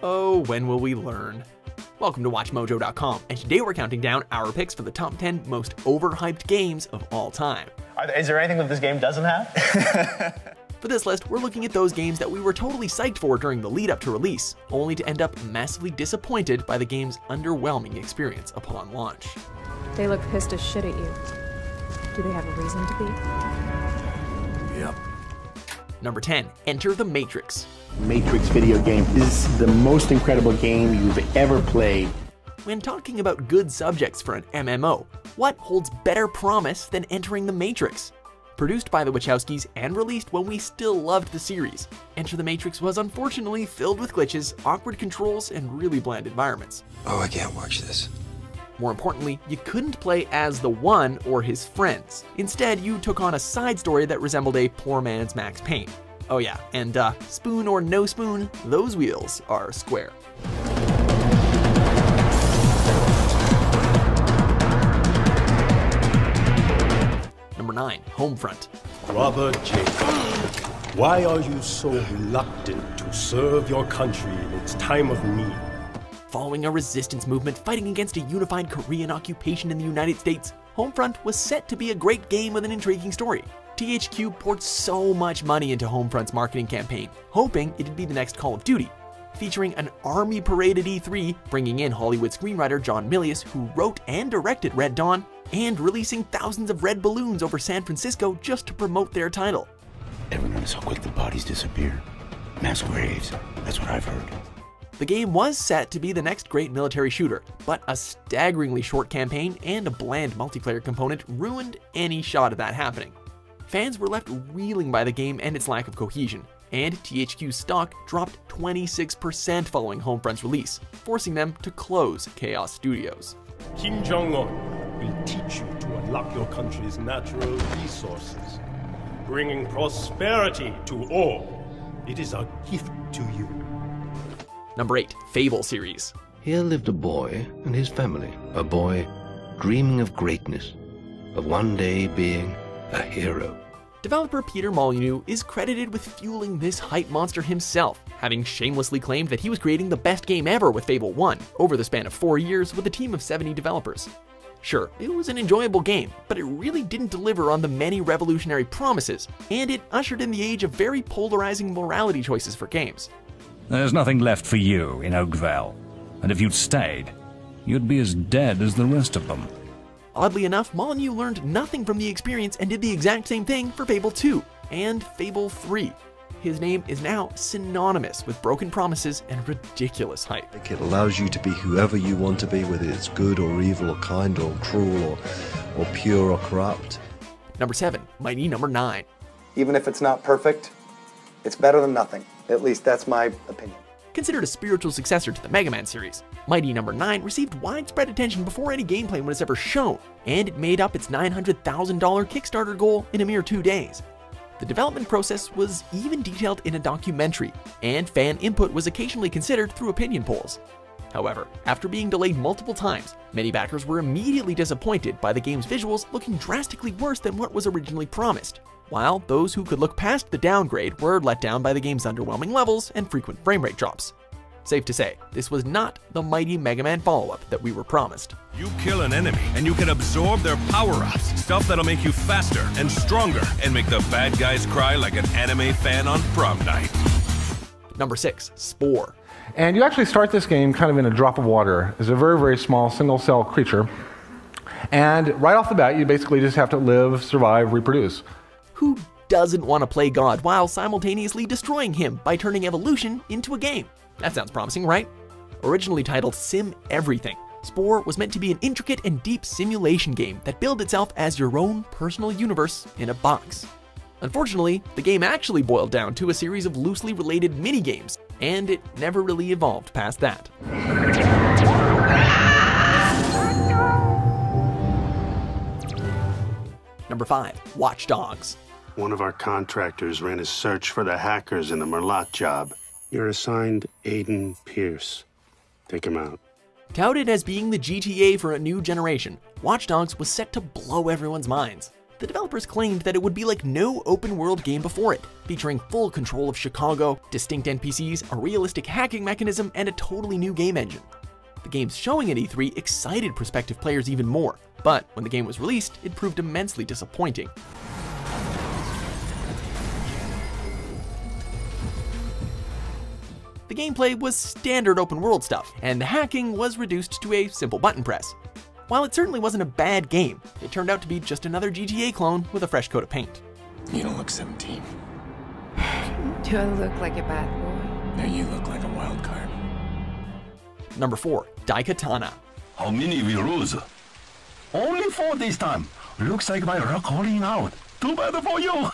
Oh, when will we learn? Welcome to WatchMojo.com, and today we're counting down our picks for the top 10 most overhyped games of all time. Is there anything that this game doesn't have? For this list, we're looking at those games that we were totally psyched for during the lead up to release, only to end up massively disappointed by the game's underwhelming experience upon launch. They look pissed as shit at you. Do they have a reason to be? Yep. Number 10, Enter the Matrix. Matrix video game is the most incredible game you've ever played. When talking about good subjects for an MMO, what holds better promise than entering the Matrix? Produced by the Wachowskis and released when we still loved the series, Enter the Matrix was unfortunately filled with glitches, awkward controls, and really bland environments. Oh, I can't watch this. More importantly, you couldn't play as the One or his friends. Instead, you took on a side story that resembled a poor man's Max Payne. Oh yeah, and spoon or no spoon, those wheels are square. Number 9, Homefront. Brother Jacob, why are you so reluctant to serve your country in its time of need? Following a resistance movement fighting against a unified Korean occupation in the United States, Homefront was set to be a great game with an intriguing story. THQ poured so much money into Homefront's marketing campaign, hoping it'd be the next Call of Duty. Featuring an army parade at E3, bringing in Hollywood screenwriter John Milius, who wrote and directed Red Dawn, and releasing thousands of red balloons over San Francisco just to promote their title. Ever notice how quick the bodies disappear? Mass graves, that's what I've heard. The game was set to be the next great military shooter, but a staggeringly short campaign and a bland multiplayer component ruined any shot of that happening. Fans were left reeling by the game and its lack of cohesion, and THQ's stock dropped 26% following Homefront's release, forcing them to close Chaos Studios. Kim Jong-un will teach you to unlock your country's natural resources, bringing prosperity to all. It is a gift to you. Number 8, Fable Series. Here lived a boy and his family. A boy dreaming of greatness, of one day being a hero. Developer Peter Molyneux is credited with fueling this hype monster himself, having shamelessly claimed that he was creating the best game ever with Fable 1, over the span of 4 years with a team of 70 developers. Sure, it was an enjoyable game, but it really didn't deliver on the many revolutionary promises, and it ushered in the age of very polarizing morality choices for games. There's nothing left for you in Oakvale, and if you'd stayed, you'd be as dead as the rest of them. Oddly enough, Molyneux learned nothing from the experience and did the exact same thing for Fable 2 and Fable 3. His name is now synonymous with broken promises and ridiculous hype. It allows you to be whoever you want to be, whether it's good or evil or kind or cruel or pure or corrupt. Number 7, Mighty Number 9. Even if it's not perfect, it's better than nothing. At least that's my opinion. Considered a spiritual successor to the Mega Man series, Mighty Number 9 received widespread attention before any gameplay was ever shown, and it made up its $900,000 Kickstarter goal in a mere 2 days. The development process was even detailed in a documentary, and fan input was occasionally considered through opinion polls. However, after being delayed multiple times, many backers were immediately disappointed by the game's visuals looking drastically worse than what was originally promised, while those who could look past the downgrade were let down by the game's underwhelming levels and frequent frame rate drops. Safe to say, this was not the mighty Mega Man follow-up that we were promised. You kill an enemy, and you can absorb their power-ups, stuff that'll make you faster and stronger, and make the bad guys cry like an anime fan on prom night. Number 6, Spore. And you actually start this game kind of in a drop of water as a very, very small single-cell creature. And right off the bat, you basically just have to live, survive, reproduce. Who doesn't want to play God while simultaneously destroying him by turning evolution into a game? That sounds promising, right? Originally titled Sim Everything, Spore was meant to be an intricate and deep simulation game that billed itself as your own personal universe in a box. Unfortunately, the game actually boiled down to a series of loosely related mini-games, and it never really evolved past that. Number 5, Watch Dogs. One of our contractors ran a search for the hackers in the Merlot job. You're assigned Aiden Pierce. Take him out. Touted as being the GTA for a new generation, Watch Dogs was set to blow everyone's minds. The developers claimed that it would be like no open-world game before it, featuring full control of Chicago, distinct NPCs, a realistic hacking mechanism, and a totally new game engine. The game's showing at E3 excited prospective players even more, but when the game was released, it proved immensely disappointing. The gameplay was standard open-world stuff, and the hacking was reduced to a simple button press. While it certainly wasn't a bad game, it turned out to be just another GTA clone with a fresh coat of paint. You don't look 17. Do I look like a bad boy? No, you look like a wild card. Number 4, Daikatana. How many we lose? Only 4 this time. Looks like my luck holding out. Too bad for you.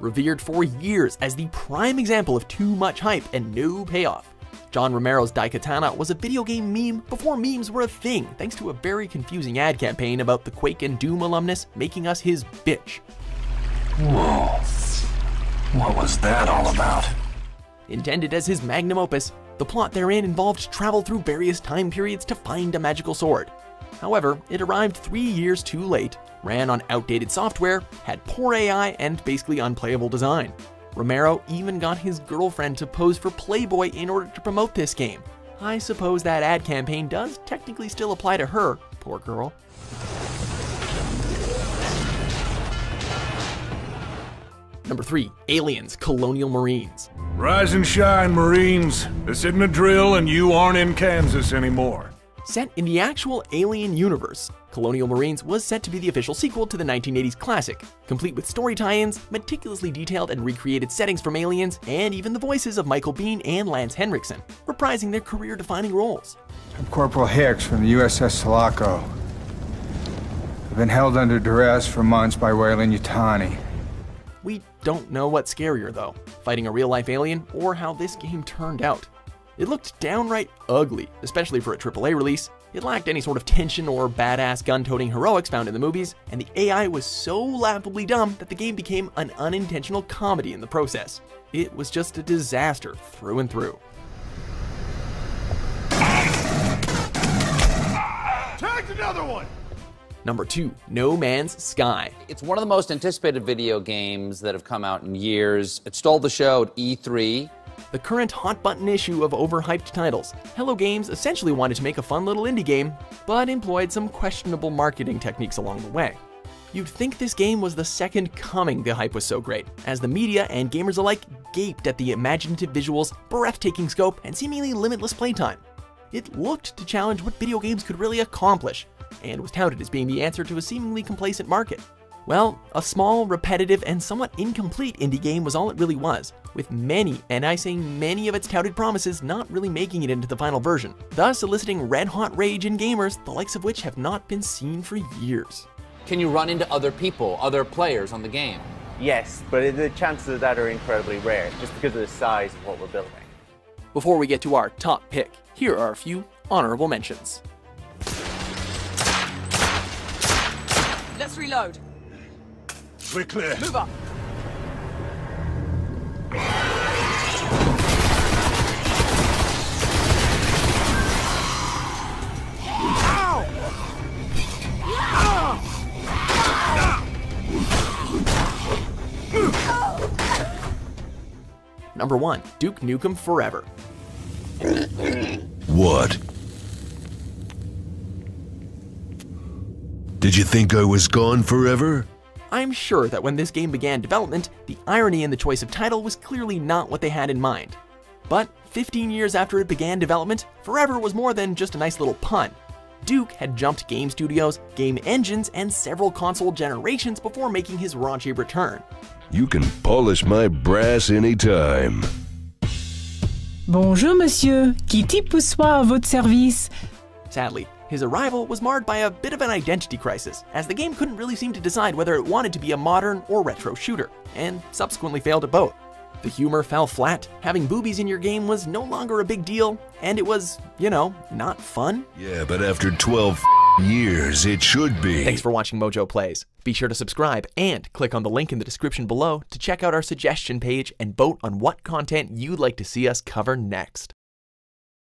Revered for years as the prime example of too much hype and no payoff, John Romero's Daikatana was a video game meme before memes were a thing, thanks to a very confusing ad campaign about the Quake and Doom alumnus making us his bitch. Whoa. What was that all about? Intended as his magnum opus, the plot therein involved travel through various time periods to find a magical sword. However, it arrived 3 years too late, ran on outdated software, had poor AI, and basically unplayable design. Romero even got his girlfriend to pose for Playboy in order to promote this game. I suppose that ad campaign does technically still apply to her, poor girl. Number 3, Aliens, Colonial Marines. Rise and shine, Marines. This isn't a drill and you aren't in Kansas anymore. Set in the actual Alien universe, Colonial Marines was set to be the official sequel to the 1980s classic, complete with story tie-ins, meticulously detailed and recreated settings from Aliens, and even the voices of Michael Biehn and Lance Henriksen, reprising their career-defining roles. I'm Corporal Hicks from the USS Sulaco. I've been held under duress for months by Weyland-Yutani. We don't know what's scarier though, fighting a real-life alien or how this game turned out. It looked downright ugly, especially for a AAA release. It lacked any sort of tension or badass gun-toting heroics found in the movies, and the AI was so laughably dumb that the game became an unintentional comedy in the process. It was just a disaster through and through. Tagged another one! Number 2, No Man's Sky. It's one of the most anticipated video games that have come out in years. It stole the show at E3. The current hot-button issue of overhyped titles, Hello Games essentially wanted to make a fun little indie game, but employed some questionable marketing techniques along the way. You'd think this game was the second coming, the hype was so great, as the media and gamers alike gaped at the imaginative visuals, breathtaking scope, and seemingly limitless playtime. It looked to challenge what video games could really accomplish, and was touted as being the answer to a seemingly complacent market. Well, a small, repetitive, and somewhat incomplete indie game was all it really was, with many, and I say many of its touted promises not really making it into the final version, thus eliciting red-hot rage in gamers, the likes of which have not been seen for years. Can you run into other people, other players on the game? Yes, but the chances of that are incredibly rare, just because of the size of what we're building. Before we get to our top pick, here are a few honorable mentions. Let's reload. We're clear. Move up. Number 1, Duke Nukem Forever. What? Did you think I was gone forever? I'm sure that when this game began development, the irony in the choice of title was clearly not what they had in mind. But 15 years after it began development, Forever was more than just a nice little pun. Duke had jumped game studios, game engines, and several console generations before making his raunchy return. You can polish my brass anytime. Bonjour, monsieur. Qui type pour soi à votre service? Sadly, his arrival was marred by a bit of an identity crisis, as the game couldn't really seem to decide whether it wanted to be a modern or retro shooter, and subsequently failed at both. The humor fell flat, having boobies in your game was no longer a big deal, and it was, you know, not fun. Yeah, but after 12 years, it should be. Thanks for watching Mojo Plays. Be sure to subscribe and click on the link in the description below to check out our suggestion page and vote on what content you'd like to see us cover next.